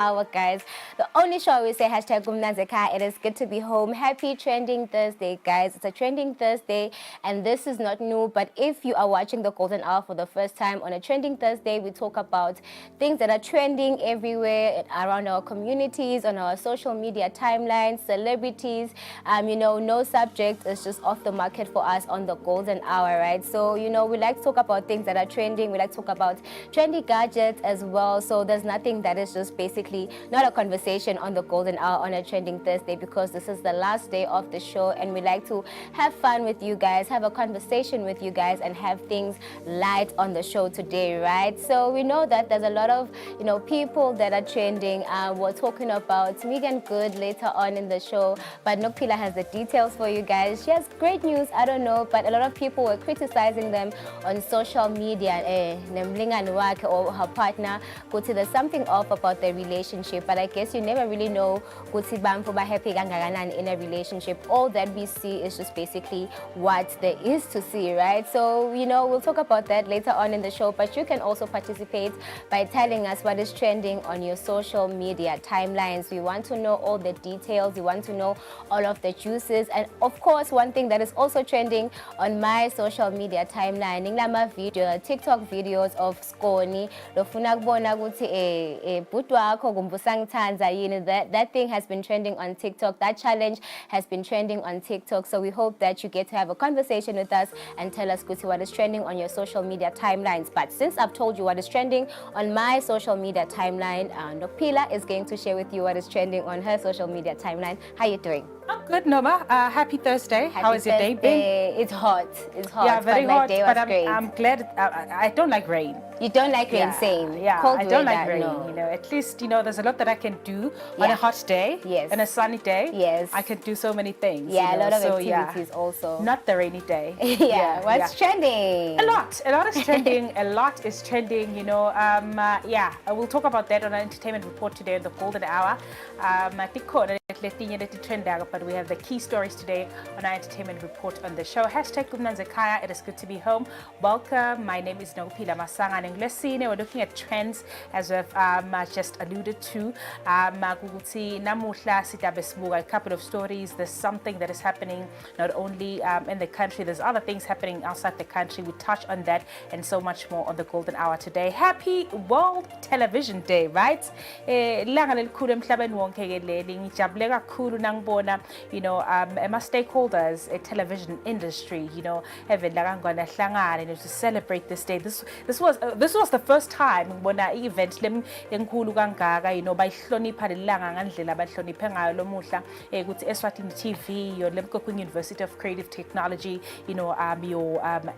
Hour, guys. The only show we say hashtag Gumnazeka. It is good to be home. Happy Trending Thursday, guys. It's a Trending Thursday, and this is not new. But if you are watching the Golden Hour for the first time on a Trending Thursday, we talk about things that are trending everywhere around our communities, on our social media timelines, celebrities. No subject is just off the market for us on the Golden Hour, right? So, we like to talk about things that are trending. We like to talk about trendy gadgets as well. So there's nothing that is just basically not a conversation on the Golden Hour on a Trending Thursday, because this is the last day of the show and we like to have fun with you guys, have a conversation with you guys, and have things light on the show today, right? So we know that there's a lot of people that are trending. We're talking about Megan Good later on in the show, but Nokpila has the details for you guys. She has great news, I don't know, but a lot of people were criticizing them on social media, or her partner, there's something off about their relationship. But I guess you never really know happy in a relationship. All that we see is just basically what there is to see, right? So we'll talk about that later on in the show, but you can also participate by telling us what is trending on your social media timelines. We want to know all the details, we want to know all of the juices, and of course one thing that is also trending on my social media timeline, TikTok videos of Skoni that thing has been trending on TikTok. That challenge has been trending on TikTok. So we hope that you get to have a conversation with us and tell us what is trending on your social media timelines. But since I've told you what is trending on my social media timeline, Nokpila is going to share with you what is trending on her social media timeline. How are you doing? I'm good, Noma. Happy Thursday. How is your day been? It's hot. It's hot. Yeah, very hot. But I'm glad. I don't like rain. You don't like rain, same. Yeah, Cold I don't weather, like rain. no. At least there's a lot that I can do on a hot day. Yes. On a sunny day. Yes. I can do so many things. Yeah, a lot of activities also. Not the rainy day. What's trending? A lot is trending. A lot is trending. We'll talk about that on our entertainment report today on the Golden Hour. But we have the key stories today on our entertainment report on the show. Hashtag Kumnanzekaya. It is good to be home. Welcome. My name is Nokpila Masanga. We're looking at trends, as we've just alluded to. A couple of stories. There's something that is happening not only in the country, there's other things happening outside the country. We touch on that and so much more on the Golden Hour today. Happy World Television Day, right? Stakeholders, a television industry, to celebrate this day. This was the first time when I event enkulu kangaka, bayihlonipha lelanga ngandlela bahloniphe ngayo lomuhla ukuthi Eswatini TV, your Limpopo University of Creative Technology, your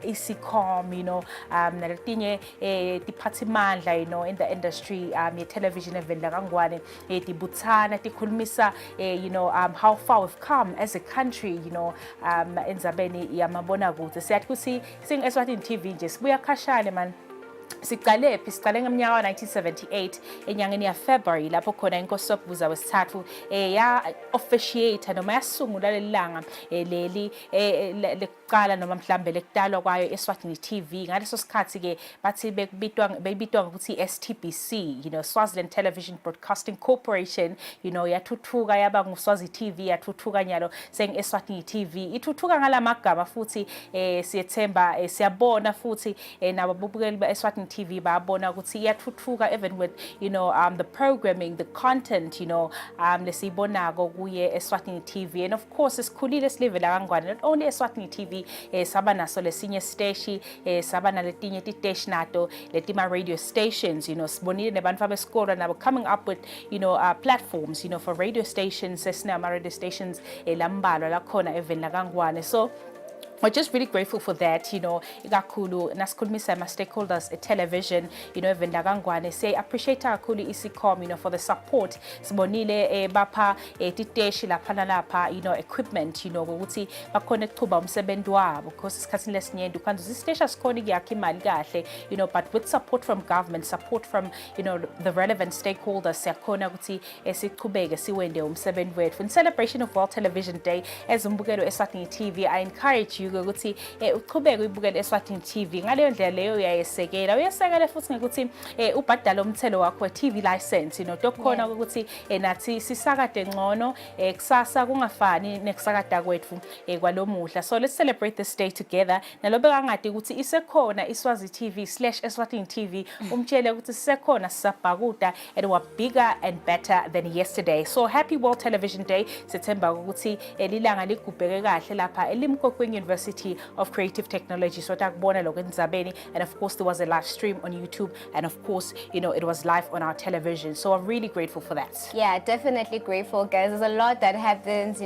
ECCOM, naletinye tiphathimandla, in the industry, television event kangwane tibuthana tikhulumisa how far we've come as a country, endzabeni yamabonakude. Siyathi kuthi sing Eswatini TV nje sibuya khashane man. Siqale ngomnyaka wa-1978 enyangeni yaFebruary lapho khona inkosi Sobhuza wesithathu ya-officiate noma yasungula leli langa leli lekuqala noma mhlambe lekudalwa kwayo Eswatini TV. Ngaleso sikhathi-ke bathi beyibitwa ngokuthi STBC, Swaziland Television Broadcasting Corporation, yathuthuka yaba nguSwazi TV, yathuthuka nyalo seng Eswatini TV. Ithuthuka ngalamagama futhi siyethemba siyabona futhi nababukeli ba-Eswatini TV babona ukuthi iyathuthuka even with the programming, the content, lesiyibonako kuye Eswatini TV. And of course sikhulile silive la kangwane, not only Eswatini TV, saba naso lesinye station, saba naletinye titeshi nato letima radio stations, sibonile nebantu abesikole nabo coming up with platforms, for radio stations, sesinama radio stations lambalwa lakhona even la kangwane. So we're just really grateful for that, ikakhulu nasikhulumisa ama stakeholders television, even la kangwane say appreciate kakhulu ECCOM, for the support. Sibonile bapha titeshi lapha nalapha, equipment, ukuthi bakhona ukuqhuba umsebenzi wabo, because isikhathini lesinyenti ukhanza isiteshi asikhona kuyakha imali kahle, but with support from government, support from the relevant stakeholders, siyakhona ukuthi siqhubeke siwende umsebenzi wethu. In celebration of World Television Day, as umbukelo Eswatini TV, I encourage you kubalulekile ukuthi uqhubeke uyibukele Eswatini TV. Ngaleyo ndlela leyo uyayesekela futhi ngokuthi ubhadala umthelo wakho we-TV license, tokukhona ukuthi nathi sisakade ngcono kusasa kungafani nekusakada kwethu kwalomuhla. So let's celebrate this day together. Nalobe kangadi ukuthi isekhona Iswazi TV/Eswatini TV, umtshele ukuthi sisekhona sisabhakuda and we're bigger and better than yesterday. So happy World Television Day. Sethemba ukuthi lilanga ligubheke kahle lapha eLimpopo University of Creative Technology. So takubona lokho endzabeni, and of course there was a live stream on YouTube, and of course it was live on our television. So I'm really grateful for that. Yeah, definitely grateful, guys. There's a lot that happens,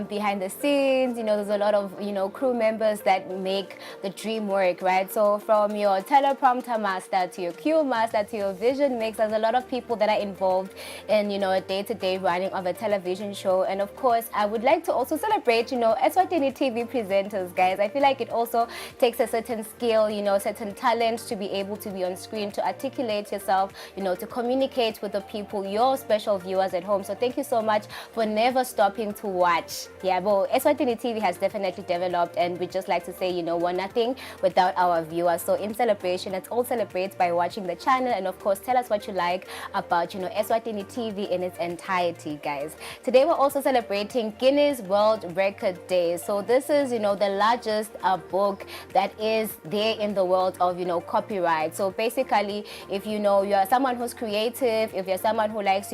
behind the scenes. There's a lot of, crew members that make the dream work, right? So from your teleprompter master to your cue master to your vision mix, there's a lot of people that are involved in, a day-to-day running of a television show. And of course, I would like to also celebrate, Eswatini TV presenters, guys. I feel like it also takes a certain skill, certain talent to be able to be on screen, to articulate yourself, to communicate with the people, your special viewers at home. So thank you so much for never stopping to watch. Yeah, but Eswatini TV has definitely developed, and we just like to say, we're nothing without our viewers. So in celebration, let's all celebrate by watching the channel, and of course tell us what you like about Eswatini TV in its entirety, guys. Today we're also celebrating Guinness World Record Day. So this is the largest book that is there in the world of copyright. So basically, if you're someone who's creative, if you're someone who likes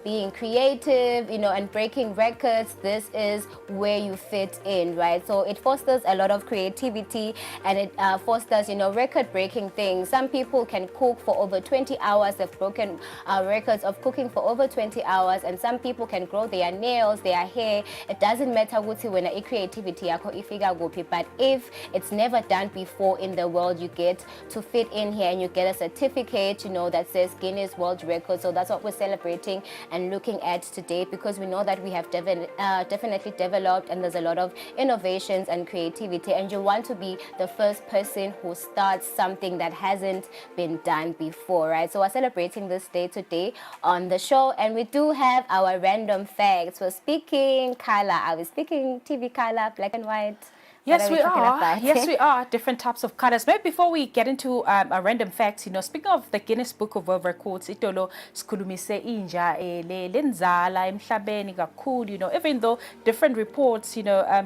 being creative, and breaking records, this is where you fit in, right? So it fosters a lot of creativity, and it fosters record-breaking things. Some people can cook for over 20 hours. They've broken records of cooking for over 20 hours, and some people can grow their nails, their hair. It doesn't matter when creativity yakho ifika kuphi, but if it's never done before in the world, you get to fit in here and you get a certificate that says Guinness World Record. So that's what we're celebrating and looking at today, because we know that we have definitely developed, and there's a lot of innovations and creativity, and you want to be the first person who starts something that hasn't been done before, right? So we're celebrating this day today on the show, and we do have our random facts. We're speaking color. Are we speaking TV color, black and white? Yes, we are. Yes, we are. Different types of colors. Maybe before we get into our random facts, speaking of the Guinness Book of World Records, itolo sikhulumise inja lenzala emhlabeni kakhulu, even though different reports,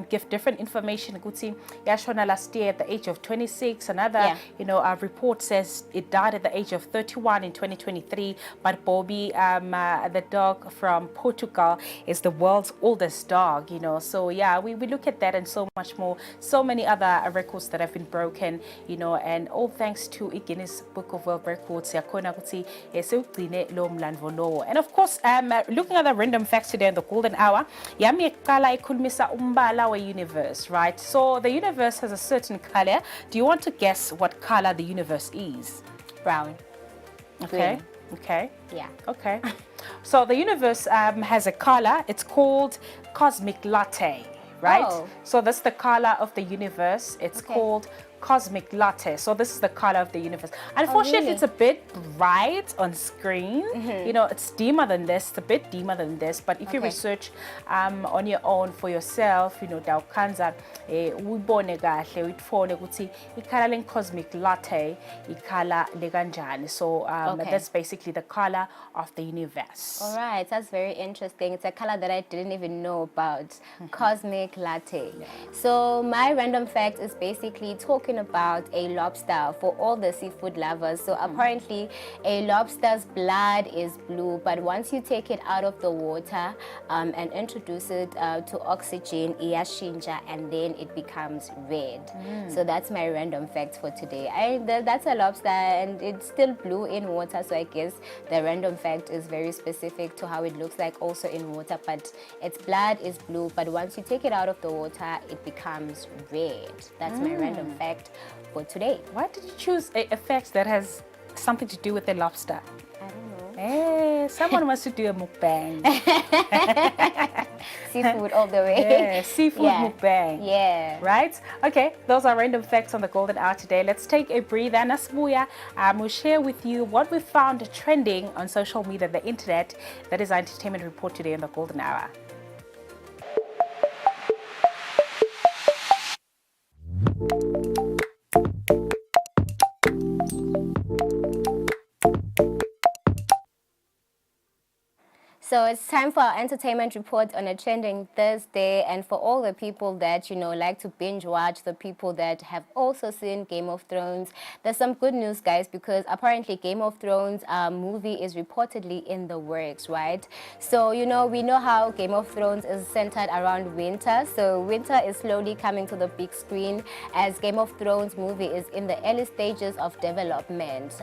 give different information. Ukuthi yashona last year at the age of 26. Another, our report says it died at the age of 31 in 2023. But Bobby, the dog from Portugal, is the world's oldest dog, So yeah, we look at that and so much more. So many other records that have been broken, and all thanks to Guinness Book of World Records. And of course, looking at the random facts today in the golden hour, universe, right? So the universe has a certain color. Do you want to guess what color the universe is? Brown. Okay. Green. Okay. Yeah. Okay. So the universe has a color. It's called cosmic latte. Right? Oh. So that's the color of the universe. It's called cosmic latte. So this is the color of the universe. Unfortunately, really? It's a bit bright on screen. It's dimmer than this. It's a bit dimmer than this. But if you research on your own for yourself, dawukhanza uyibone kahle uyitfone ukuthi ikhala len cosmic latte ikhala lekanjani. So that's basically the color of the universe. All right, that's very interesting. It's a color that I didn't even know about. Cosmic latte. Yeah. So my random fact is basically talking about a lobster for all the seafood lovers. So apparently a lobster's blood is blue, but once you take it out of the water and introduce it to oxygen, iyashinja, and then it becomes red. So that's my random fact for today. That's a lobster and it's still blue in water, so I guess the random fact is very specific to how it looks like also in water, but its blood is blue, but once you take it out of the water it becomes red. That's my random fact for today. Why did you choose a fact that has something to do with a lobster? I don't know. Hey, someone wants to do a mukbang. Seafood all the way. Yeah, seafood mukbang. Yeah. Right? Okay, those are random facts on the golden hour today. Let's take a breather. Nasbuya, we'll share with you what we found trending on social media, the internet. That is our entertainment report today on the golden hour. So it's time for our entertainment report on a trending Thursday, and for all the people that like to binge watch, the people that have also seen Game of Thrones, there's some good news, guys, because apparently Game of Thrones movie is reportedly in the works, right? So we know how Game of Thrones is centered around winter, so winter is slowly coming to the big screen as Game of Thrones movie is in the early stages of development.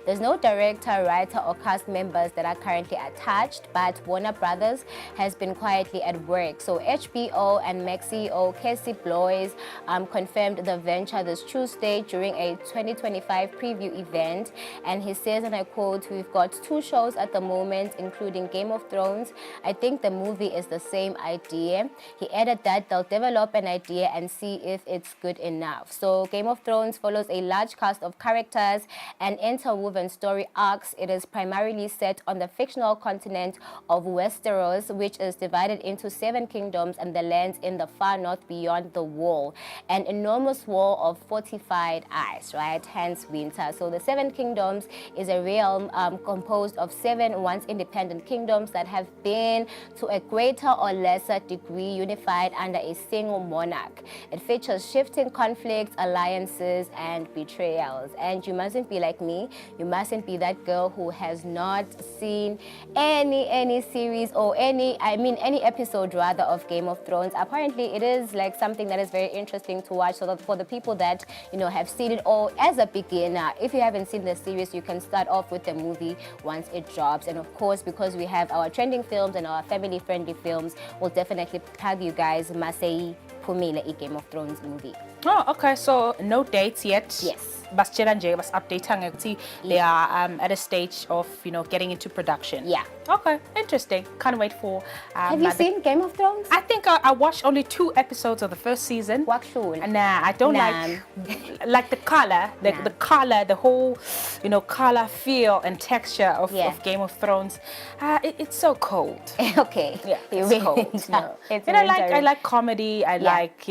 There's no director, writer, or cast members that are currently attached, but Warner Brothers has been quietly at work. So HBO and Max CEO Casey Bloys confirmed the venture this Tuesday during a 2025 preview event, and he says, and I quote, "We've got 2 shows at the moment, including Game of Thrones. I think the movie is the same idea." He added that they'll develop an idea and see if it's good enough. So Game of Thrones follows a large cast of characters and interwoven story arcs. It is primarily set on the fictional continent of Westeros, which is divided into 7 kingdoms and the lands in the far north beyond the wall, an enormous wall of fortified ice, right? Hence winter. So the 7 kingdoms is a realm composed of 7 once independent kingdoms that have been to a greater or lesser degree unified under a single monarch. It features shifting conflicts, alliances, and betrayals. And you mustn't be like me. You mustn't be that girl who has not seen any series or any episode rather of Game of Thrones. Apparently it is like something that is very interesting to watch, so that for the people that have seen it all as a beginner, if you haven't seen the series, you can start off with the movie once it drops. And of course, because we have our trending films and our family friendly films, we'll definitely tag you guys Masei Pumile a Game of Thrones movie. Oh, okay, so no dates yet. Yes. Basitshela nje bas-update ukuthi they are at a stage of getting into production. Yeah. Okay, interesting. Can't wait for have you seen Game of Thrones? I think I watched only 2 episodes of the first season. And I don't like the color, the color, the whole color, feel and texture of Game of Thrones. It's so cold. Okay. Yeah, it's cold. No. I like comedy. I like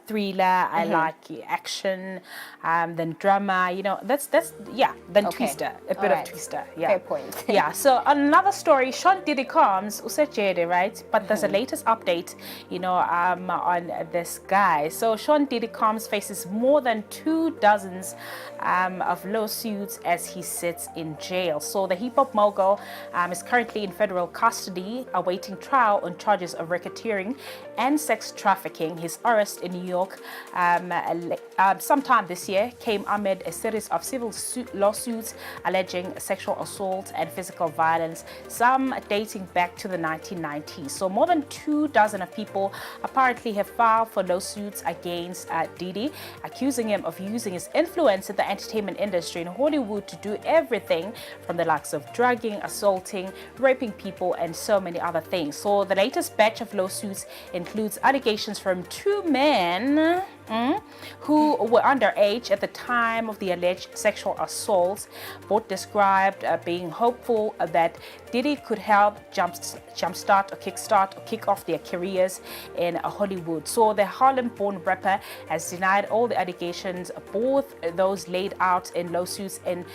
thriller. I like action. Then drama. That's then Twister, a bit of Twister. Yeah. Fair point. Yeah. So another story. Sean Diddy comes. Usajede, right? But there's a latest update. On this guy. So Sean Diddy comes faces more than 2 dozens of lawsuits as he sits in jail. So the hip hop mogul is currently in federal custody, awaiting trial on charges of racketeering and sex trafficking. His arrest in New York sometime this year came amid a series of civil lawsuits alleging sexual assault and physical violence, some dating back to the 1990s. So more than 2 dozen of people apparently have filed for lawsuits against Diddy, accusing him of using his influence in the entertainment industry in Hollywood to do everything from the likes of drugging, assaulting, raping people, and so many other things. So the latest batch of lawsuits includes allegations from 2 men who were underage at the time of the alleged sexual assaults. Both described being hopeful that Diddy could help jumpstart or kick off their careers in Hollywood. So the Harlem-born rapper has denied all the allegations, both those laid out in lawsuits in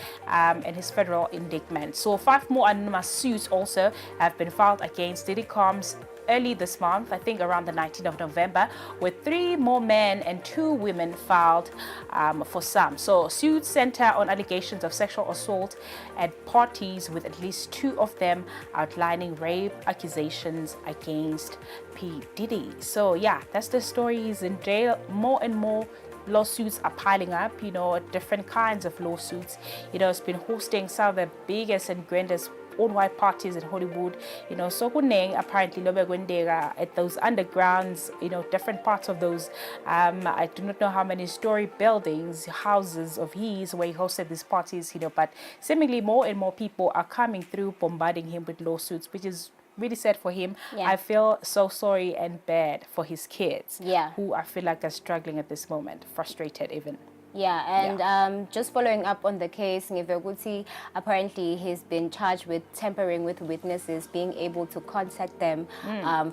his federal indictment. So 5 more anonymous suits also have been filed against Diddy Combs early this month, I think around the 19th of November, with 3 more men and 2 women filed for some. So suits center on allegations of sexual assault at parties, with at least 2 of them outlining rape accusations against P. Diddy. So yeah, that's the story. He's in jail. More and more lawsuits are piling up, different kinds of lawsuits. It's been hosting some of the biggest and grandest all-white parties in Hollywood, so kuning apparently lobe kwendeka at those undergrounds, different parts of those I do not know how many story buildings, houses of his where he hosted these parties, but seemingly more and more people are coming through bombarding him with lawsuits, which is really sad for him. I feel so sorry and bad for his kids, who I feel like are struggling at this moment, frustrated even. Yeah, and just following up on the case, Ngeveguti, apparently he's been charged with tampering with witnesses, being able to contact them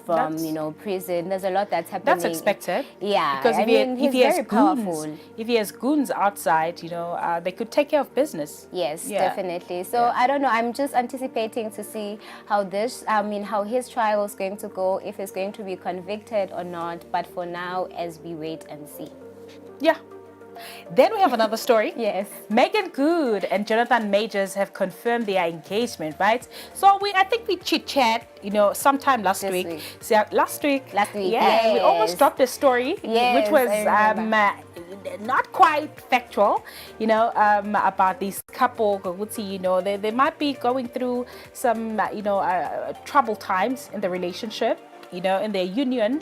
from, prison. There's a lot that's happening. That's expected. Yeah, because he's very powerful. If he has goons outside, they could take care of business. Yes, definitely. So I don't know. I'm just anticipating to see how how his trial is going to go, if he's going to be convicted or not. But for now, as we wait and see. Yeah. Then we have another story. Yes. Megan Good and Jonathan Majors have confirmed their engagement, right? So I think we chit-chat, sometime last week. So last week. Yeah, yes. We almost dropped a story, which was not quite factual, about this couple. They might be going through some, troubled times in the relationship. In their union,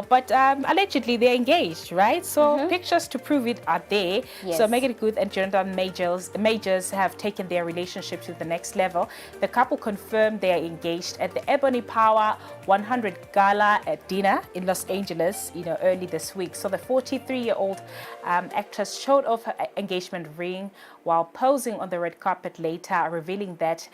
but allegedly they're engaged, right? So pictures to prove it are there. Yes. So Megan Good and Jonathan Majors have taken their relationship to the next level. The couple confirmed they are engaged at the Ebony Power 100 Gala at dinner in Los Angeles, early this week. So the 43-year-old actress showed off her engagement ring while posing on the red carpet later, revealing that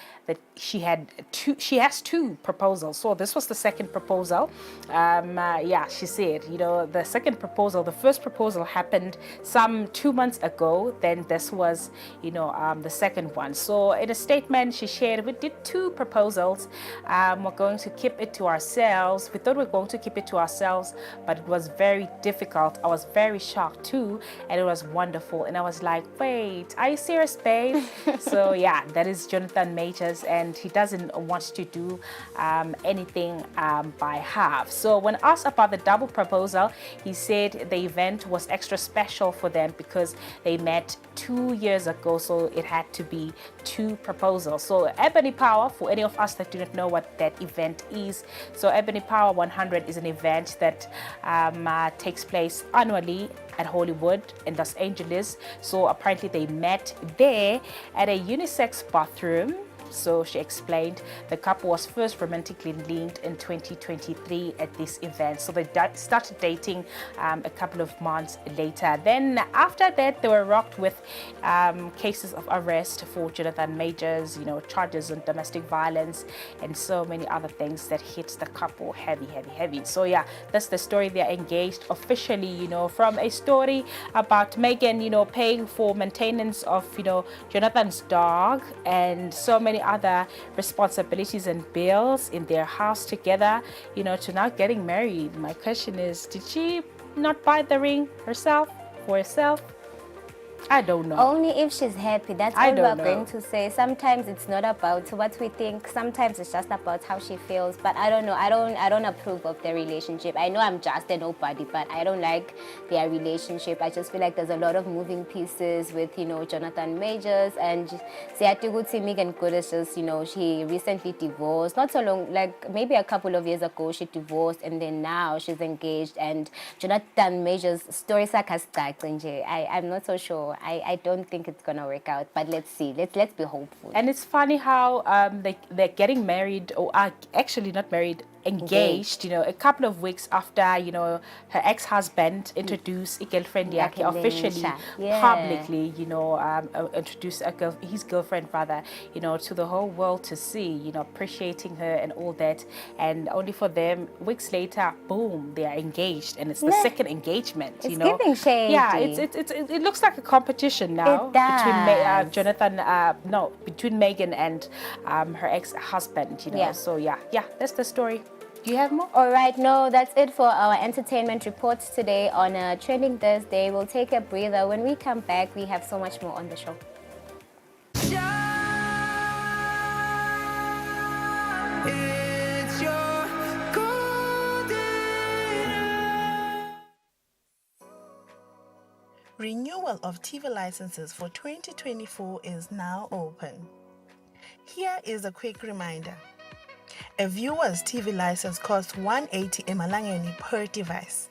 she has two proposals. So this was the second proposal. She said, the second proposal, the first proposal happened some 2 months ago. Then this was, the second one. So in a statement, she shared, we did two proposals. We're going to keep it to ourselves. We thought we were going to keep it to ourselves, but it was very difficult. I was very shocked too, and it was wonderful. And I was like, wait, are you serious, babe? So yeah, that is Jonathan Majors, and he doesn't want to do anything by half. So when asked about the double proposal, he said the event was extra special for them because they met 2 years ago, so it had to be two proposals. So Ebony Power, for any of us that do not know what that event is, so Ebony Power 100 is an event that takes place annually at Hollywood in Los Angeles. So apparently they met there at a unisex bathroom. So she explained the couple was first romantically linked in 2023 at this event. So they started dating a couple of months later. Then after that, they were rocked with cases of arrest for Jonathan Majors, charges on domestic violence and so many other things that hit the couple heavy. So yeah, that's the story. They're engaged officially, from a story about Megan, paying for maintenance of, Jonathan's dog and so many other responsibilities and bills in their house together, to now getting married. My question is, did she not buy the ring for herself? I don't know. Only if she's happy. That's all we're going to say. Sometimes it's not about what we think. Sometimes it's just about how she feels. But I don't know. I don't approve of their relationship. I know I'm just a nobody, but I don't like their relationship. I just feel like there's a lot of moving pieces with, Jonathan Majors, and Siatiguti Megan Good is just, she recently divorced. Not so long, like maybe a couple of years ago she divorced, and then now she's engaged. And Jonathan Majors' story I'm not so sure. I don't think it's gonna work out, but let's see. Let's be hopeful. And it's funny how they're getting married, or are actually not married, engaged, a couple of weeks after, her ex-husband introduced a girlfriend officially, publicly, introduced his girlfriend rather, to the whole world to see, appreciating her and all that. And only for them, weeks later, boom, they are engaged, and it's the second engagement. It's giving shady. Yeah, it looks like a competition now between Megan and her ex-husband. So yeah, that's the story. Do you have more? All right, no, that's it for our entertainment reports today on a Trending Thursday. We'll take a breather. When we come back, we have so much more on the show. Renewal of TV licenses for 2024 is now open. Here is a quick reminder. A viewer's TV license costs 180 emalangeni per device.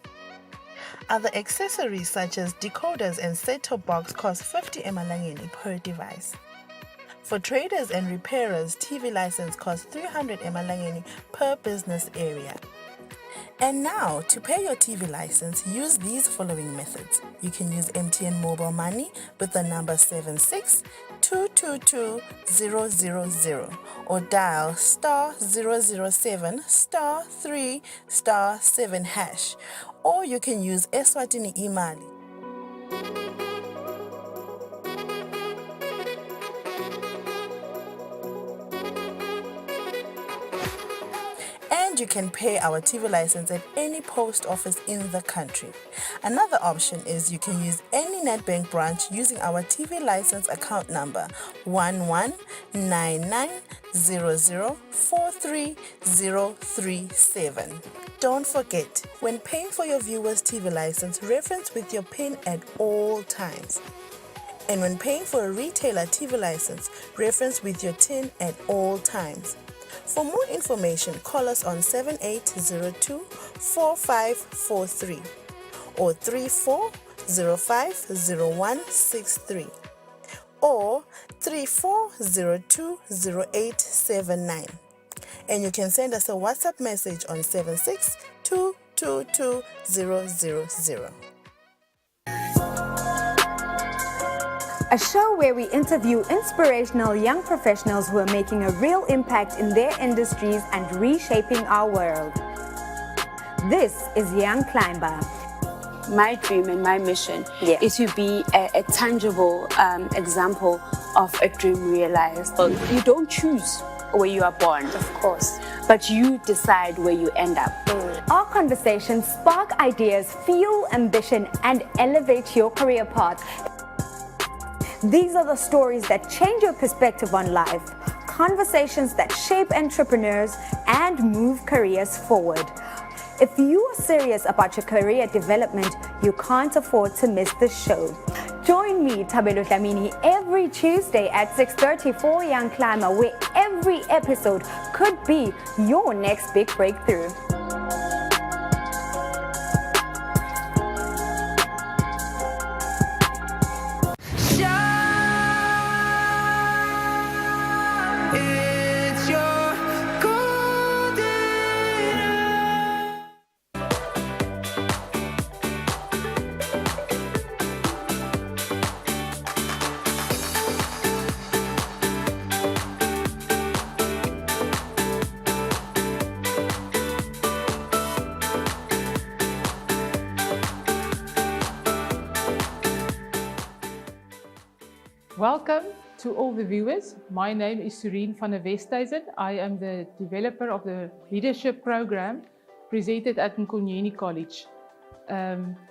Other accessories such as decoders and set-top box cost 50 emalangeni per device. For traders and repairers, TV license costs 300 emalangeni per business area. And now, to pay your TV license, use these following methods. You can use MTN Mobile Money with the number 762222000 or dial *007 *3 *7 hash. Or you can use Eswatini Imali. And you can pay our TV license at any post office in the country. Another option is you can use any Nedbank branch using our TV license account number 119900430037. Don't forget, when paying for your viewers' TV license, reference with your PIN at all times. And when paying for a retailer TV license, reference with your TIN at all times. For more information, call us on 7802-4543 or 34050163 or 34020879. And you can send us a WhatsApp message on 762222000. A show where we interview inspirational young professionals who are making a real impact in their industries and reshaping our world. This is Young Climber. My dream and my mission is to be a tangible example of a dream realized. You don't choose where you are born, of course, but you decide where you end up. Our conversations spark ideas, fuel ambition, and elevate your career path. These are the stories that change your perspective on life, conversations that shape entrepreneurs and move careers forward. If you are serious about your career development, you can't afford to miss this show. Join me, Tabelo Dlamini, every Tuesday at 6:30 for Young Climber, where every episode could be your next big breakthrough. Welcome to all the viewers. My name is Sureen van der Westhuizen. I am the developer of the leadership program presented at Nkonyeni College.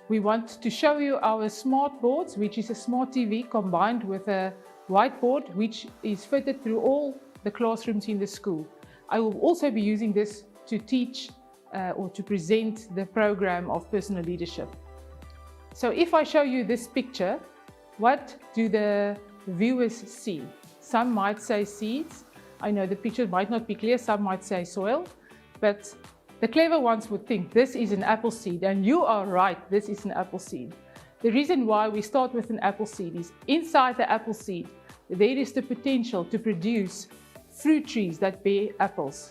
We want to show you our smart boards, which is a smart TV combined with a whiteboard, which is fitted through all the classrooms in the school. I will also be using this to teach or to present the program of personal leadership. So if I show you this picture, what do the viewers see? Some might say seeds. I know the picture might not be clear. Some might say soil, but the clever ones would think this is an apple seed, and you are right, this is an apple seed. The reason why we start with an apple seed is inside the apple seed there is the potential to produce fruit trees that bear apples.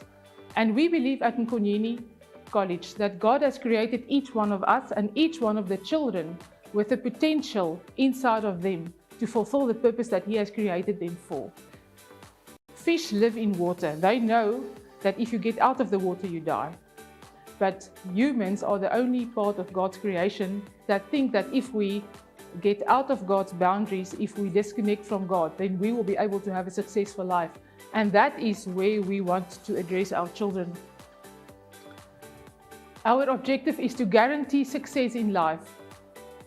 And we believe at Nkonyeni College that God has created each one of us and each one of the children with the potential inside of them to fulfill the purpose that He has created them for. Fish live in water. They know that if you get out of the water, you die. But humans are the only part of God's creation that think that if we get out of God's boundaries, if we disconnect from God, then we will be able to have a successful life. And that is where we want to address our children. Our objective is to guarantee success in life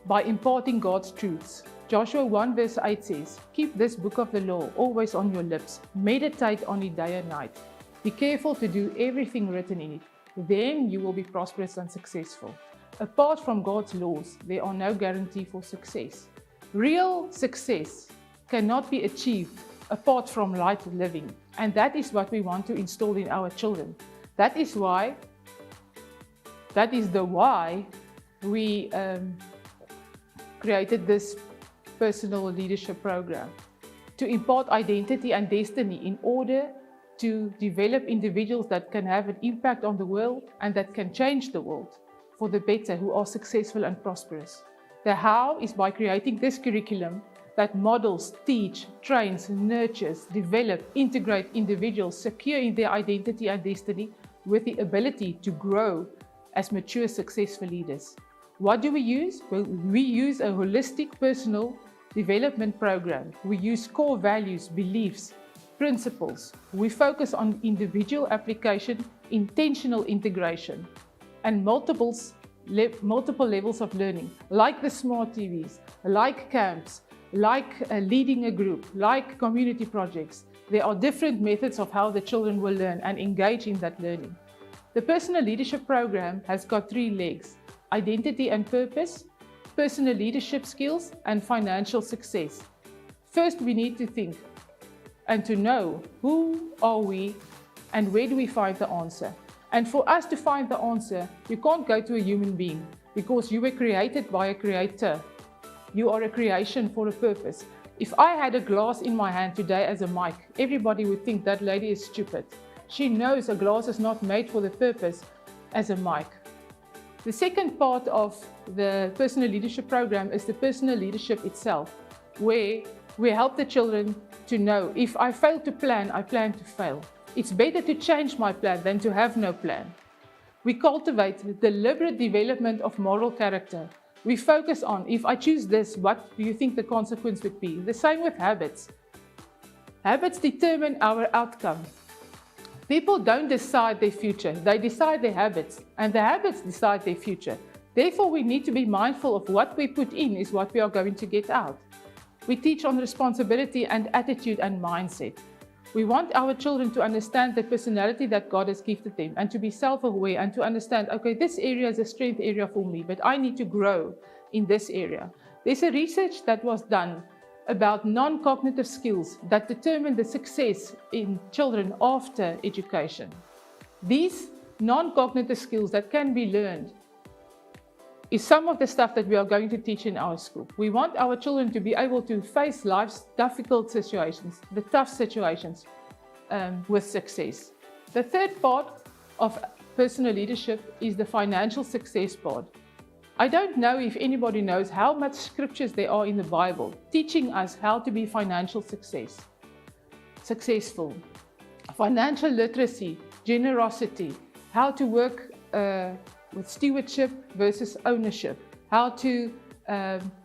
by imparting God's truths. Joshua 1 verse 8 says, "Keep this book of the law always on your lips. Meditate on it day and night. Be careful to do everything written in it. Then you will be prosperous and successful." Apart from God's laws, there are no guarantee for success. Real success cannot be achieved apart from right living. And that is what we want to install in our children. That is the why we created this personal leadership program, to impart identity and destiny in order to develop individuals that can have an impact on the world and that can change the world for the better, who are successful and prosperous. The how is by creating this curriculum that models, teach, trains, nurtures, develop, integrate individuals secure in their identity and destiny with the ability to grow as mature, successful leaders. What do we use? Well, we use a holistic personal development program. We use core values, beliefs, principles. We focus on individual application, intentional integration, and multiple levels of learning, like the smart TVs, like camps, like leading a group, like community projects. There are different methods of how the children will learn and engage in that learning. The personal leadership program has got 3 legs: identity and purpose, personal leadership skills, and financial success. First, we need to think and to know who are we and where do we find the answer. And for us to find the answer, you can't go to a human being because you were created by a creator. You are a creation for a purpose. If I had a glass in my hand today as a mic, everybody would think that lady is stupid. She knows a glass is not made for the purpose as a mic. The second part of the personal leadership program is the personal leadership itself, where we help the children to know, if I fail to plan, I plan to fail. It's better to change my plan than to have no plan. We cultivate deliberate development of moral character. We focus on, if I choose this, what do you think the consequence would be? The same with habits. Habits determine our outcome. People don't decide their future, they decide their habits, and the habits decide their future. Therefore, we need to be mindful of what we put in is what we are going to get out. We teach on responsibility and attitude and mindset. We want our children to understand the personality that God has gifted them and to be self-aware and to understand, okay, this area is a strength area for me, but I need to grow in this area. There's a research that was done about non-cognitive skills that determine the success in children after education. These non-cognitive skills that can be learned is some of the stuff that we are going to teach in our school. We want our children to be able to face life's difficult situations, the tough situations, with success. The third part of personal leadership is the financial success part. I don't know if anybody knows how much scriptures there are in the Bible teaching us how to be financial successful. Financial literacy, generosity, how to work with stewardship versus ownership, how to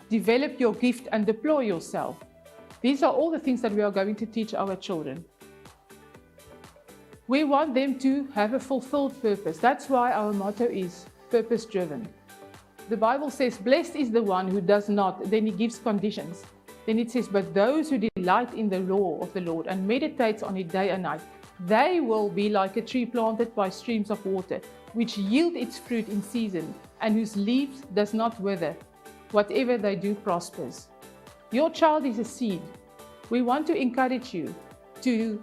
develop your gift and deploy yourself. These are all the things that we are going to teach our children. We want them to have a fulfilled purpose. That's why our motto is purpose-driven. The Bible says, blessed is the one who does not, then he gives conditions. Then it says, but those who delight in the law of the Lord and meditates on it day and night, they will be like a tree planted by streams of water, which yield its fruit in season, and whose leaves does not wither. Whatever they do prospers. Your child is a seed. We want to encourage you to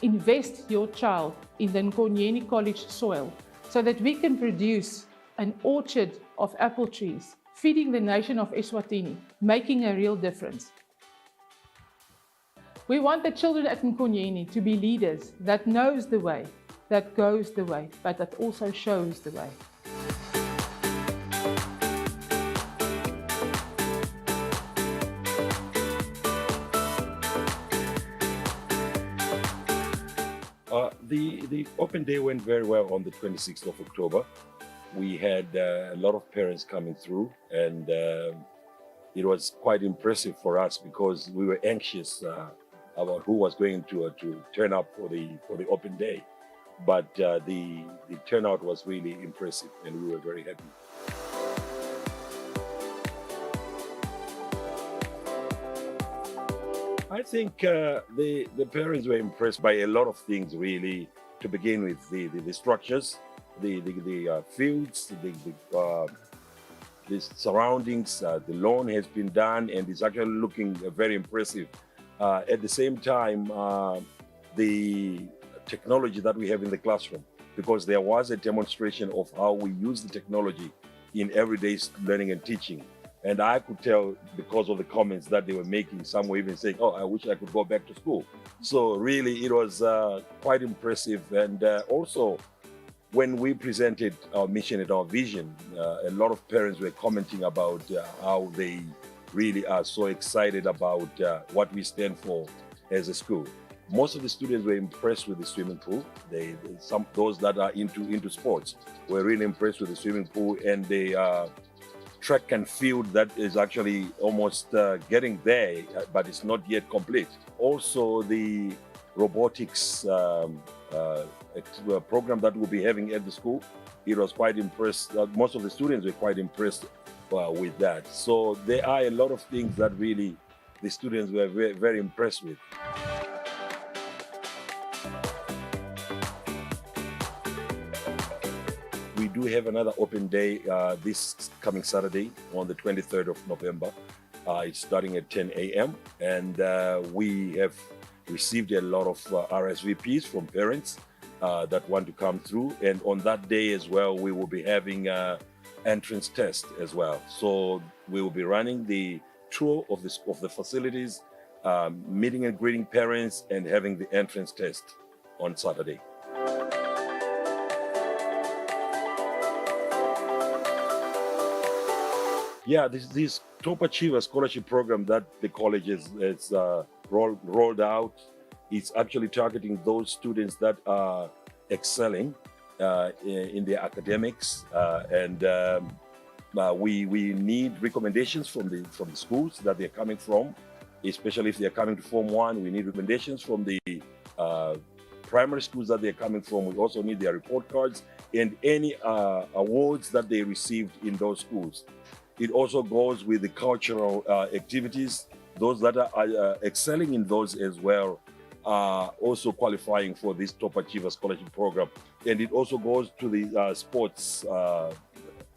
invest your child in the Nkonyeni College soil so that we can produce an orchard of apple trees, feeding the nation of Eswatini, making a real difference. We want the children at Nkonyeni to be leaders that knows the way, that goes the way, but that also shows the way. The open day went very well on the 26th of October. We had a lot of parents coming through, and it was quite impressive for us because we were anxious about who was going to turn up for the open day. But the turnout was really impressive, and we were very happy. I think the parents were impressed by a lot of things, really. To begin with, the structures, the fields, the surroundings, the lawn has been done, and it's actually looking very impressive. At the same time, the technology that we have in the classroom, because there was a demonstration of how we use the technology in everyday learning and teaching. And I could tell because of the comments that they were making, some were even saying, oh, I wish I could go back to school. So really, it was quite impressive. And also, when we presented our mission and our vision, a lot of parents were commenting about how they really are so excited about what we stand for as a school. Most of the students were impressed with the swimming pool. Those that are into sports were really impressed with the swimming pool, and the track and field that is actually almost getting there, but it's not yet complete. Also, the robotics program that we'll be having at the school, it was quite impressed. Most of the students were quite impressed with that. So there are a lot of things that really the students were very, very impressed with. We do have another open day this coming Saturday on the 23rd of November. It's starting at 10 a.m. and we have received a lot of RSVPs from parents that want to come through. And on that day as well, we will be having entrance test as well. So we will be running the tour of the facilities, meeting and greeting parents, and having the entrance test on Saturday. Yeah, this Top Achiever Scholarship Program that the college has rolled out, it's actually targeting those students that are excelling in their academics, and we need recommendations from the schools that they're coming from, especially if they're coming to Form 1. We need recommendations from the primary schools that they're coming from. We also need their report cards and any awards that they received in those schools. It also goes with the cultural activities. Those that are excelling in those as well are also qualifying for this Top Achiever Scholarship Program. And it also goes to the sports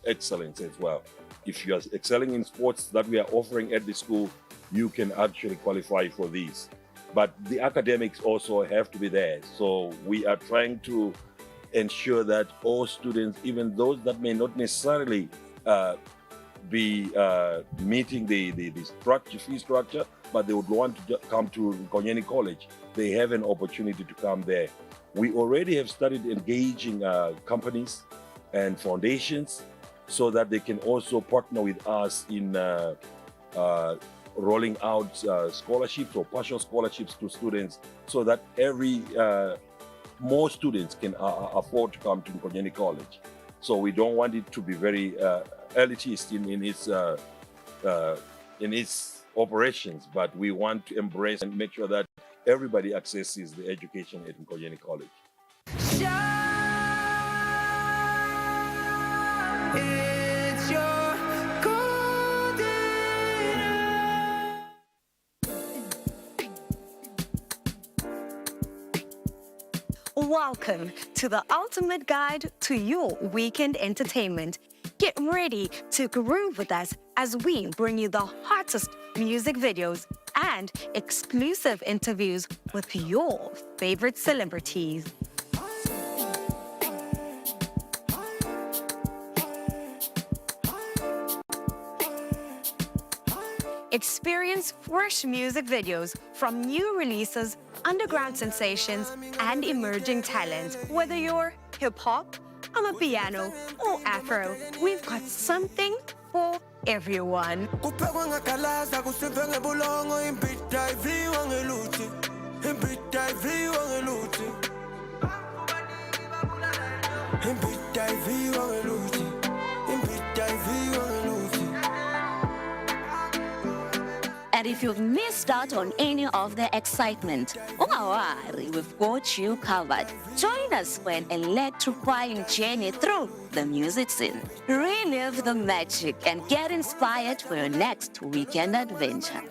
excellence as well. If you are excelling in sports that we are offering at the school, you can actually qualify for these. But the academics also have to be there. So we are trying to ensure that all students, even those that may not necessarily be meeting the fee structure, but they would want to come to Nkonyeni College, they have an opportunity to come there. We already have started engaging companies and foundations so that they can also partner with us in rolling out scholarships or partial scholarships to students, so that more students can afford to come to Nkonyeni College. So we don't want it to be very elitist in its operations, but we want to embrace and make sure that everybody accesses the education at Nkonyeni College. It's your golden hour. Welcome to the ultimate guide to your weekend entertainment. Get ready to groove with us as we bring you the hottest music videos and exclusive interviews with your favorite celebrities. Experience fresh music videos from new releases, underground sensations, and emerging talent. Whether you're hip-hop, amapiano, or afro, we've got something for everyone. And if you've missed out on any of the excitement, don't worry, we've got you covered. Join us for an electrifying journey through the music scene. Relive the magic and get inspired for your next weekend adventure.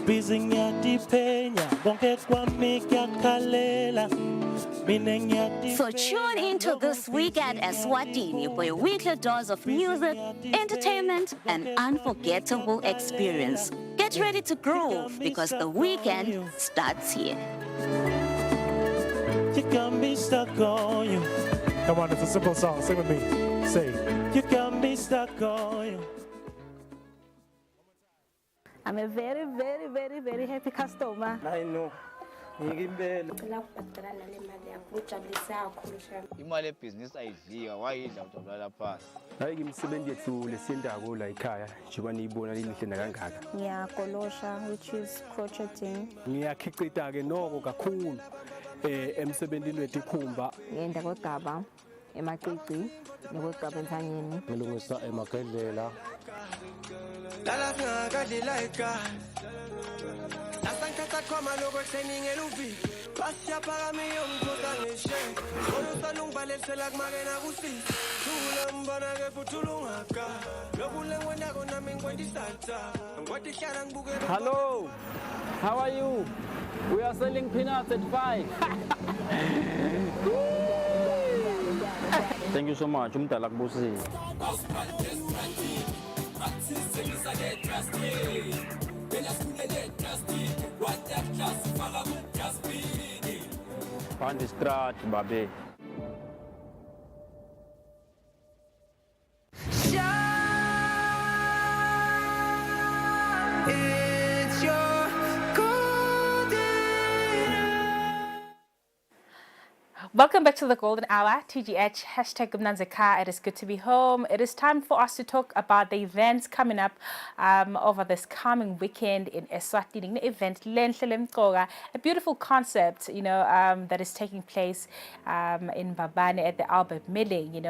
busy ngiyadipenya konke kwami kuyakhalela. So tune into This Week at Eswatini for a weekly dose of music, entertainment, and unforgettable experience. Get ready to groove because the weekend starts here. You got me stuck on you. Come on, it's a simple song. Sing with me. Say, you got me stuck on you. I'm a very, very, very, very happy customer. I know. Imali ebhizinisi ayidliwa wayidla udabula phasi. Hayi ngimsebenzi yethu lesindako la ekhaya njengoba niyibona linihle kangaka. Ngiyakolosha which is crocheting. Ngiyakhicita ke noko kakhulu emsebenzini wethu ikhumba. Ngenda kodaba emacici nokodaba entsanyeni. Ngilungisa emagedlela. Lala ngakadli like Asankata kwama logo training elubi Pasya para mi umkota ngishe Olusa lungbalesela kumagena kusi Tula mbana ke kutulungaka Lokule ngwenda kona mingwendi salsa Ngwati shara ngbuke Hello, how are you? We are selling peanuts at 5. Thank you so much. Umdala kubusi. Find the scratch, baby. It's your golden. Welcome back to the Golden Hour, TGH, hashtag Gumnanzeka. It is good to be home. It is time for us to talk about the events coming up over this coming weekend in Eswatini. The event, a beautiful concept, that is taking place in Babane at the Albert Milling.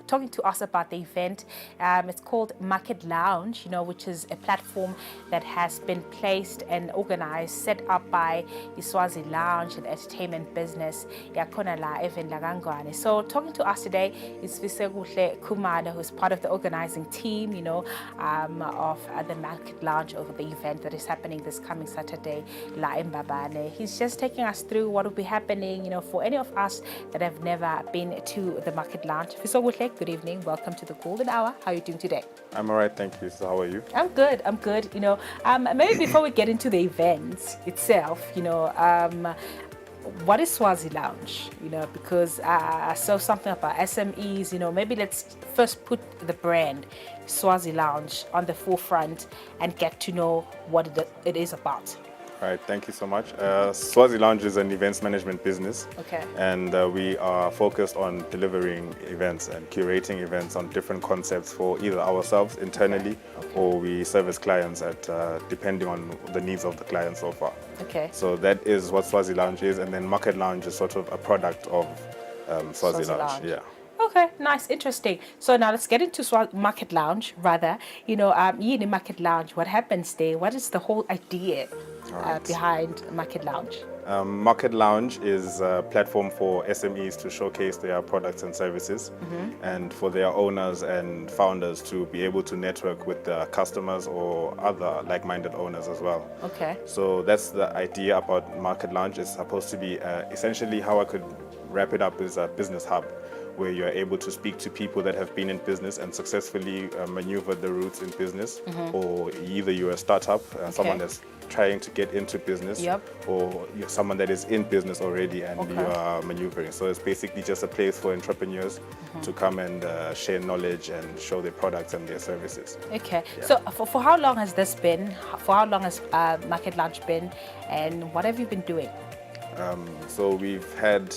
Talking to us about the event. It's called Market Lounge, which is a platform that has been placed and organized, set up by Iswazi Lounge and Entertainment Business. So talking to us today is Viseguhle Kumada, who's part of the organizing team, of the Market Lounge over the event that is happening this coming Saturday, La in Babane. He's just taking us through what will be happening, for any of us that have never been to the Market Lounge. Viseguhle, good evening. Welcome to the Golden Hour. How are you doing today? I'm all right, thank you. So how are you? I'm good. Maybe before we get into the event itself, what is Swazi Lounge? Because I saw something about SMEs. Maybe let's first put the brand Swazi Lounge on the forefront and get to know what it is about. All right, thank you so much. Swazi Lounge is an events management business. Okay. And we are focused on delivering events and curating events on different concepts for either ourselves internally or we service clients at depending on the needs of the client so far. Okay. So that is what Swazi Lounge is, and then Market Lounge is sort of a product of Swazi Lounge. Yeah. Okay, nice, interesting. So now let's get into Market Lounge, rather. In the Market Lounge, what happens there? What is the whole idea behind Market Lounge? Market Lounge is a platform for SMEs to showcase their products and services, and for their owners and founders to be able to network with their customers or other like-minded owners as well. Okay. So that's the idea about Market Lounge. It's supposed to be essentially, how I could wrap it up, is a business hub, where you're able to speak to people that have been in business and successfully maneuvered the routes in business, or either you're a startup, someone that's trying to get into business, or you're someone that is in business already and you are maneuvering. So it's basically just a place for entrepreneurs to come and share knowledge and show their products and their services. Okay. Yeah. So for how long has this been? For how long has Market Lounge been? And what have you been doing? So we've had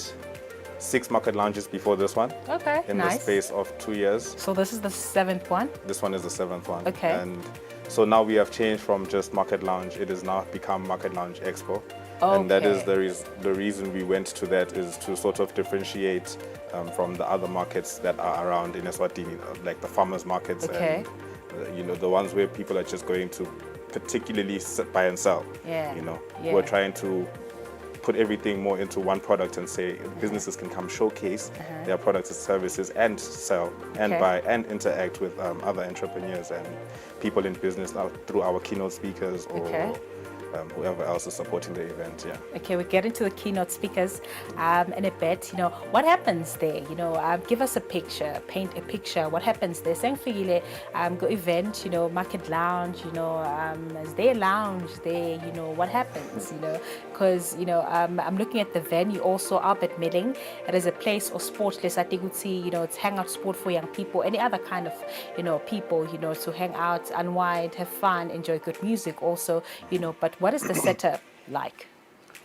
6 Market Lounges before this one. Okay, in the space of 2 years. So this is the 7th one? This one is the 7th one. Okay. And so now we have changed from just Market Lounge. It has now become Market Lounge Expo. Okay. And that is the reason we went to that, is to sort of differentiate from the other markets that are around in Eswatini, like the farmers markets and the ones where people are just going to particularly buy and sell. We're trying to put everything more into one product and say businesses can come showcase their products and services and sell and buy and interact with other entrepreneurs and people in business through our keynote speakers or whoever else is supporting the event. Yeah. Okay, we get into the keynote speakers in a bit. What happens there? Give us a picture, paint a picture. What happens there? Sengfile, go event. Market lounge. Is there a lounge there? What happens? Because I'm looking at the venue also, Albert Milling. It is a place or sport place. I think would see. It's hangout sport for young people. Any other kind of people. To hang out, unwind, have fun, enjoy good music also. But what is the setup like?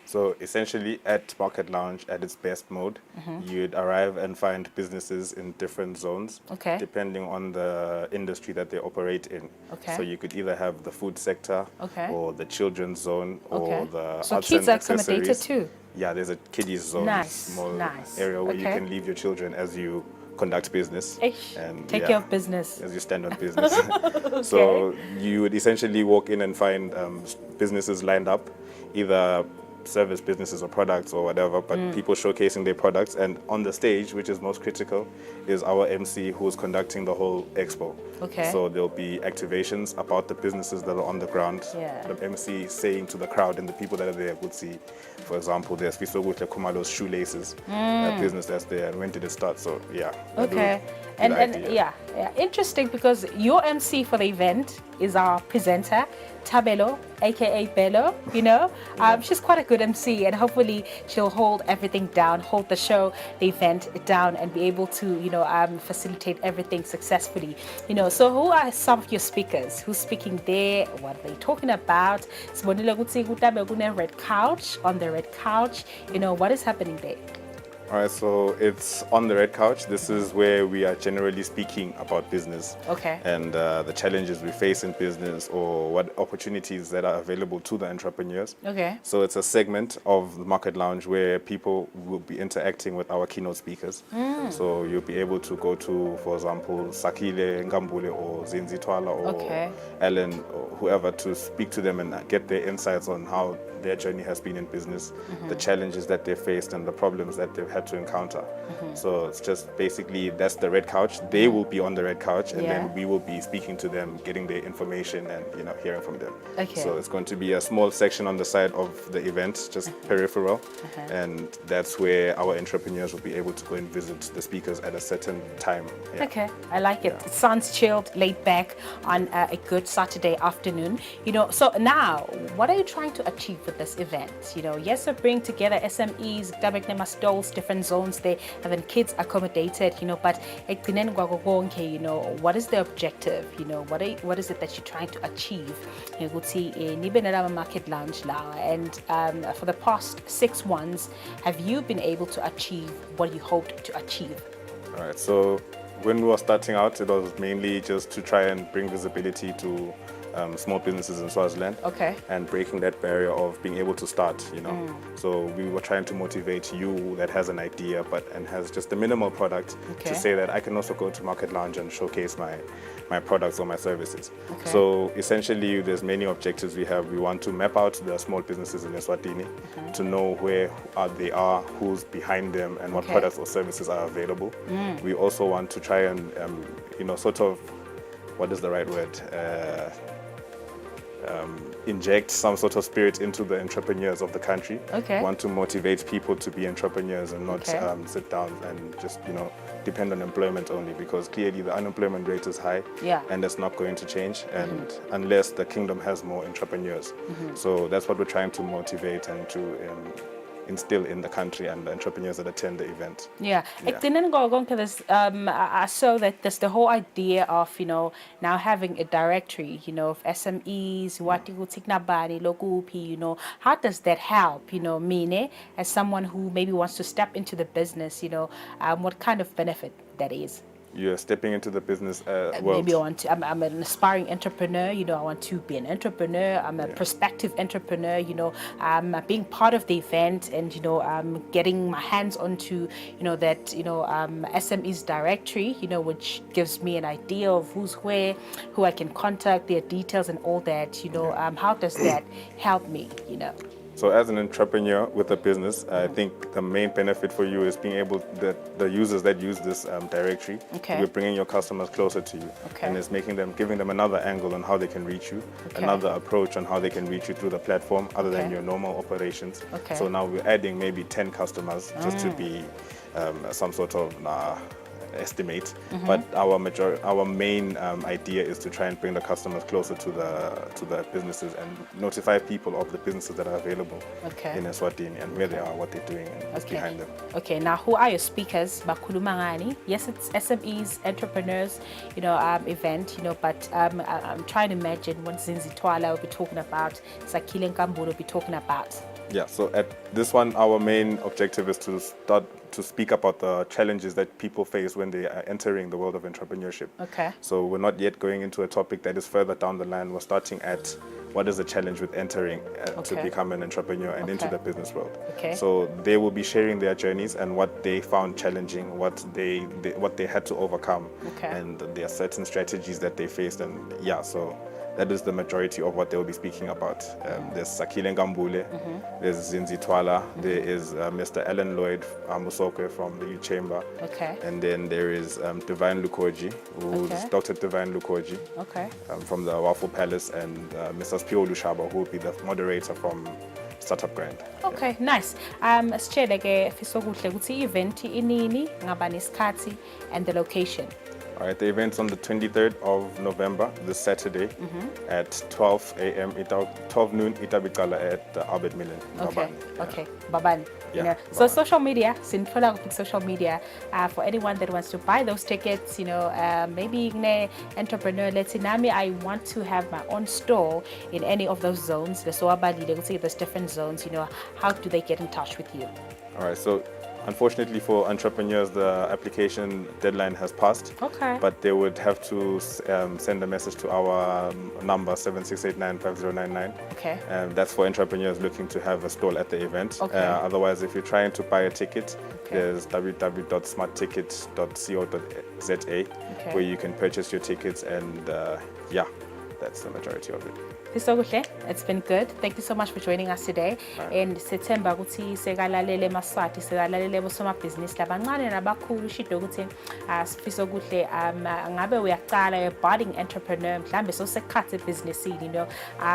So essentially at Market Lounge at its best mode, you'd arrive and find businesses in different zones, depending on the industry that they operate in. Okay. So you could either have the food sector or the children's zone or the so arts kids and are accommodated accessories. too? Yeah, there's a kiddies zone, small area where you can leave your children as you conduct business and take care of business as you stand on business. So you would essentially walk in and find businesses lined up, either service businesses or products or whatever, but people showcasing their products. And on the stage, which is most critical, is our MC who's conducting the whole expo. Okay. So there'll be activations about the businesses that are on the ground. Yeah. The MC saying to the crowd and the people that are there would see, for example, there's Fisogutle Kumalo's shoelaces, a business that's there, and when did it start? So yeah. Okay. And yeah, interesting, because your MC for the event is our presenter, Tabelo, aka Bello. She's quite a good MC, and hopefully she'll hold everything down, hold the show, the event down, and be able to facilitate everything successfully. So who are some of your speakers? Who's speaking there? What are they talking about? Red couch, on the red couch. What is happening there? All right, so it's on the red couch. This is where we are generally speaking about business and the challenges we face in business, or what opportunities that are available to the entrepreneurs. Okay. So it's a segment of the Market Lounge where people will be interacting with our keynote speakers. So you'll be able to go to, for example, Sakile Ngambule or Zinzi Twala or Ellen or whoever, to speak to them and get their insights on how their journey has been in business, the challenges that they faced and the problems that they've had to encounter. So it's just basically, that's the red couch. They will be on the red couch, and then we will be speaking to them, getting their information and hearing from them. So it's going to be a small section on the side of the event, just peripheral, and that's where our entrepreneurs will be able to go and visit the speakers at a certain time. Okay, I like it. It sounds chilled, laid back on a good Saturday afternoon. So now, what are you trying to achieve with this event? Yes, we bring together SMEs, stalls, different zones there, and then kids accommodated, but what is the objective? What is it that you're trying to achieve? Market Lounge now, and for the past 6 months, have you been able to achieve what you hoped to achieve? All right, so when we were starting out, it was mainly just to try and bring visibility to small businesses in Swaziland, and breaking that barrier of being able to start, So we were trying to motivate you that has an idea and has just a minimal product to say that I can also go to Market Lounge and showcase my products or my services. So essentially, there's many objectives we have. We want to map out the small businesses in Eswatini to know where they are, who's behind them, and what products or services are available. We also want to try and, sort of, what is the right word? Inject some sort of spirit into the entrepreneurs of the country. Want to motivate people to be entrepreneurs and not sit down and just depend on employment only, because clearly the unemployment rate is high, and it's not going to change, and unless the kingdom has more entrepreneurs. So that's what we're trying to motivate and to instill in the country and the entrepreneurs that attend the event. I saw that there's the whole idea of now having a directory of SMEs, how does that help Mine, as someone who maybe wants to step into the business, what kind of benefit that is? You're stepping into the business world. Maybe I'm an aspiring entrepreneur, I want to be an entrepreneur, I'm a prospective entrepreneur, I'm being part of the event, and I'm getting my hands onto that SMEs directory, which gives me an idea of who's where, who I can contact, their details and all that. How does that help me? So as an entrepreneur with a business, I think the main benefit for you is being able, the users that use this directory, Okay. we're bringing your customers closer to you. Okay. And it's giving them another angle on how they can reach you, another approach on how they can reach you through the platform other than your normal operations. Okay. So now we're adding maybe 10 customers just to be some sort of estimate, but our main idea is to try and bring the customers closer to the businesses and notify people of the businesses that are available in Eswatini and where they are, what they're doing, and what's behind them. Okay, now who are your speakers? Bakhuluma ngani? Yes, it's SMEs, entrepreneurs, event, but I'm trying to imagine what Zinzi Twala will be talking about, Sakile Nkambule will be talking about. Yeah, so at this one, our main objective is to start to speak about the challenges that people face when they are entering the world of entrepreneurship. Okay. So we're not yet going into a topic that is further down the line. We're starting at what is the challenge with entering to become an entrepreneur and into the business world. Okay. So they will be sharing their journeys and what they found challenging, what they had to overcome, and there are certain strategies that they faced, and so that is the majority of what they will be speaking about. There's Sakile Ngambule, there's Zinzi Twala, there is Mr. Alan Lloyd Musokwe from the Youth Chamber, and then there is Divine Lukoji, who's Dr. Divine Lukoji from the Waffle Palace, and Mr. Spio Lushaba, who will be the moderator from Startup Grand. Okay, nice. Sitshele ke fisokuhle ukuthi event inini, ngabani isikhathi, and the location. All right, the event's on the 23rd of November, this Saturday, at 12 a.m., 12 noon, Itabicala at Albert Millen. Okay, Babani. Yeah, So social media, sinfola kupik social media, for anyone that wants to buy those tickets, maybe entrepreneur, let's say, Nami, I want to have my own store in any of those zones. There's different zones, how do they get in touch with you? All right, so unfortunately for entrepreneurs, the application deadline has passed. Okay. But they would have to send a message to our number 76895099. Okay. That's for entrepreneurs looking to have a stall at the event. Okay. Otherwise, if you're trying to buy a ticket, there's www.smarttickets.co.za where you can purchase your tickets, and that's the majority of it. It's been good. Thank you so much for joining us today. In September, ukuthi sekalalele Maswati, sekalalele bosomabhizinisi labancane nabakhulu ushido ukuthi sifisa kuhle ngabe uyaqala a budding entrepreneur mhlambe sosekhathe ebhizinisini,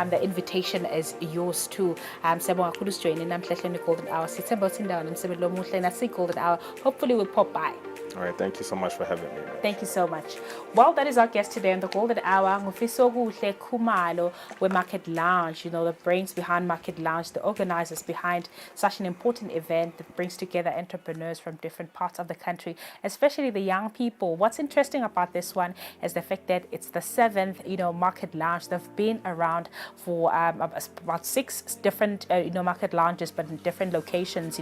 the invitation is yours too. Siyabonga kakhulu sijoyine namhla Golden Hour. Sithemba ukuthi indawo nomsebenzi lomuhle nasi Golden Hour. Hopefully we'll pop by. All right, thank you so much for having me. Thank you so much. Well, that is our guest today on the Golden Hour. Ngufisokuhle Khumalo, with Market Lounge, the brains behind Market Lounge, the organizers behind such an important event that brings together entrepreneurs from different parts of the country, especially the young people. What's interesting about this one is the fact that it's the 7th, Market Lounge. They've been around for about 6 different, Market Lounges, but in different locations.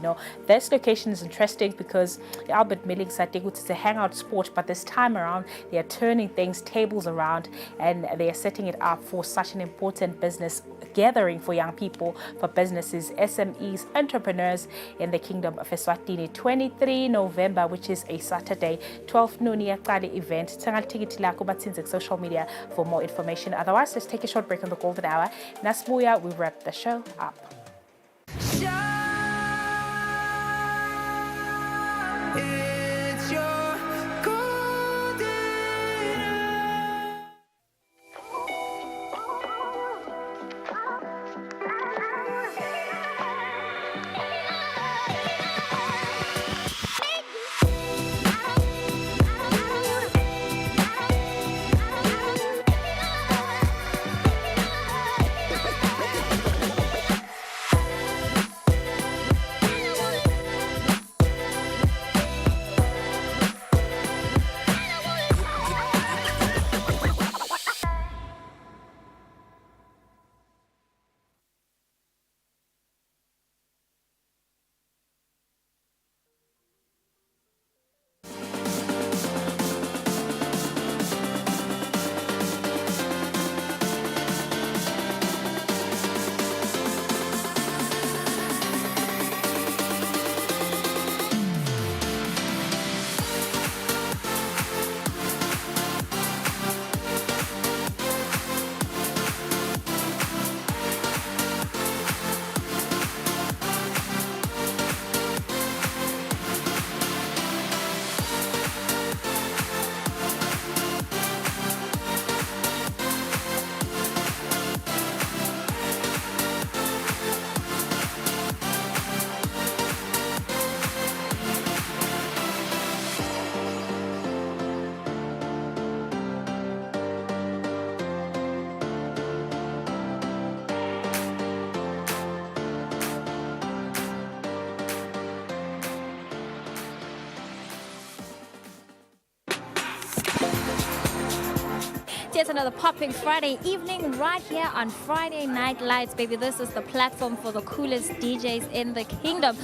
This location is interesting because Albert Milling said it's a hangout sport, but this time around they are turning tables around, and they are setting it up for such an important business gathering for young people, for businesses, SMEs, entrepreneurs in the Kingdom of Eswatini. 23 November, which is a Saturday, 12 noon event. Social media for more information. Otherwise, let's take a short break on the Golden Hour. Nasbuya, we wrap the show up. It's yet another popping Friday evening right here on Friday Night Lights, baby. This is the platform for the coolest DJs in the kingdom.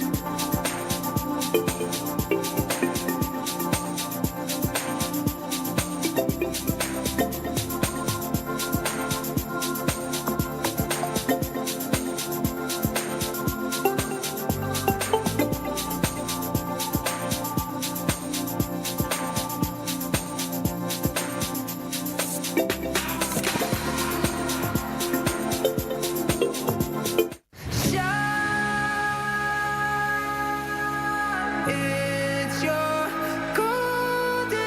It's your golden.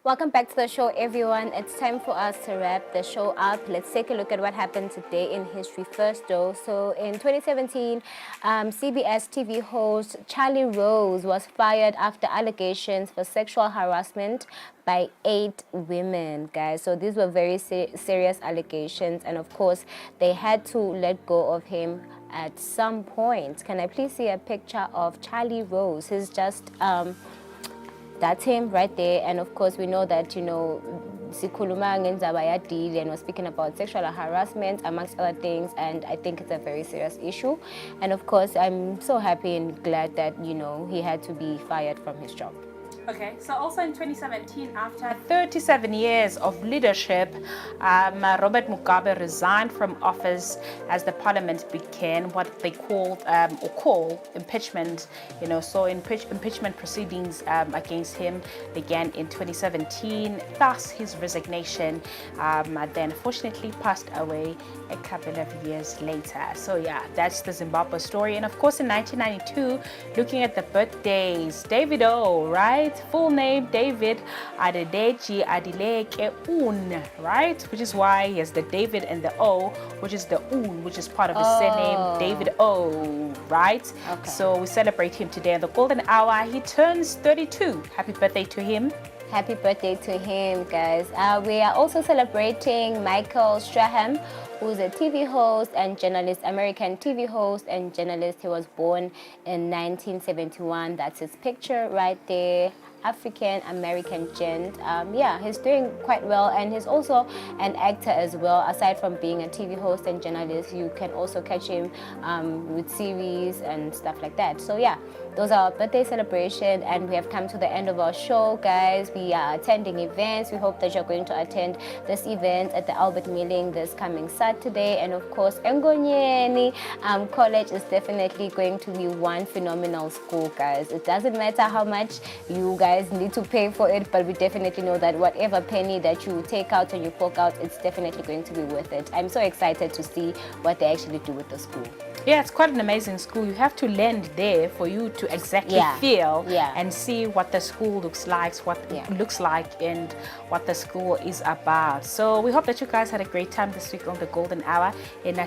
Welcome back to the show, everyone. It's time for us to wrap the show up. Let's take a look at what happened today in history first, though. So in 2017, CBS TV host Charlie Rose was fired after allegations for sexual harassment by 8 women, guys. So these were very serious allegations, and of course, they had to let go of him at some point. Can I please see a picture of Charlie Rose? He's just that's him right there. And of course, we know that, you know, sikhuluma ngendaba ya deal and was speaking about sexual harassment amongst other things, and I think it's a very serious issue. And of course, I'm so happy and glad that, you know, he had to be fired from his job. Okay, so also in 2017, after 37 years of leadership, Robert Mugabe resigned from office as the parliament began what they called or call impeachment. You know, so impeachment proceedings against him began in 2017. Thus, his resignation then unfortunately passed away a couple of years later. So yeah, that's the Zimbabwe story. And of course, in 1992, looking at the birthdays, David O, right? Full name David Adedeji Adileke Un, right? Which is why he has the David and the O, which is the Un, which is part of his surname, David O, right? Okay. So we celebrate him today in the golden hour. He turns 32. Happy birthday to him. Happy birthday to him, guys. We are also celebrating Michael Strahan, who's a TV host and journalist, American TV host and journalist. He was born in 1971. That's his picture right there. African American gent. Yeah, he's doing quite well, and he's also an actor as well. Aside from being a TV host and journalist, you can also catch him with series and stuff like that. So yeah, those are our birthday celebration, and we have come to the end of our show, guys. We are attending events. We hope that you're going to attend this event at the Albert Milling this coming Saturday. And of course, Ngonyeni College is definitely going to be one phenomenal school, guys. It doesn't matter how much you guys need to pay for it, but we definitely know that whatever penny that you take out and you fork out, it's definitely going to be worth it. I'm so excited to see what they actually do with the school. Yeah, it's quite an amazing school. You have to land there for you to exactly feel and see what the school looks like, and what the school is about. So we hope that you guys had a great time this week on the Golden Hour. And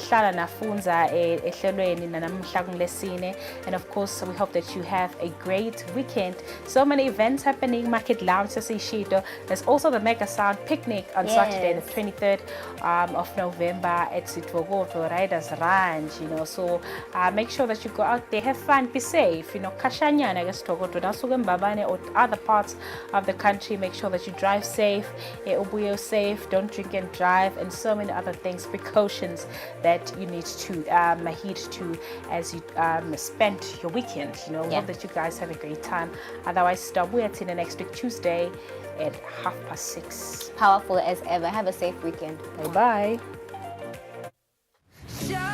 of course, we hope that you have a great weekend. So many events happening. Market Lounge, there's also the Mega Sound Picnic on Saturday, the 23rd of November at Sitwogoto Riders Ranch. You know, so make sure that you go out there, have fun, be safe. You know, Kashanyana, I guess, Togoto, Mbabane, or other parts of the country. Make sure that you drive safe, Ubuyo safe, don't drink and drive, and so many other things, precautions that you need to adhere to as you spend your weekend. You know, we hope that you guys have a great time. Otherwise, we'll see you next week, Tuesday at 6:30. Powerful as ever. Have a safe weekend. Bye-bye. Yeah.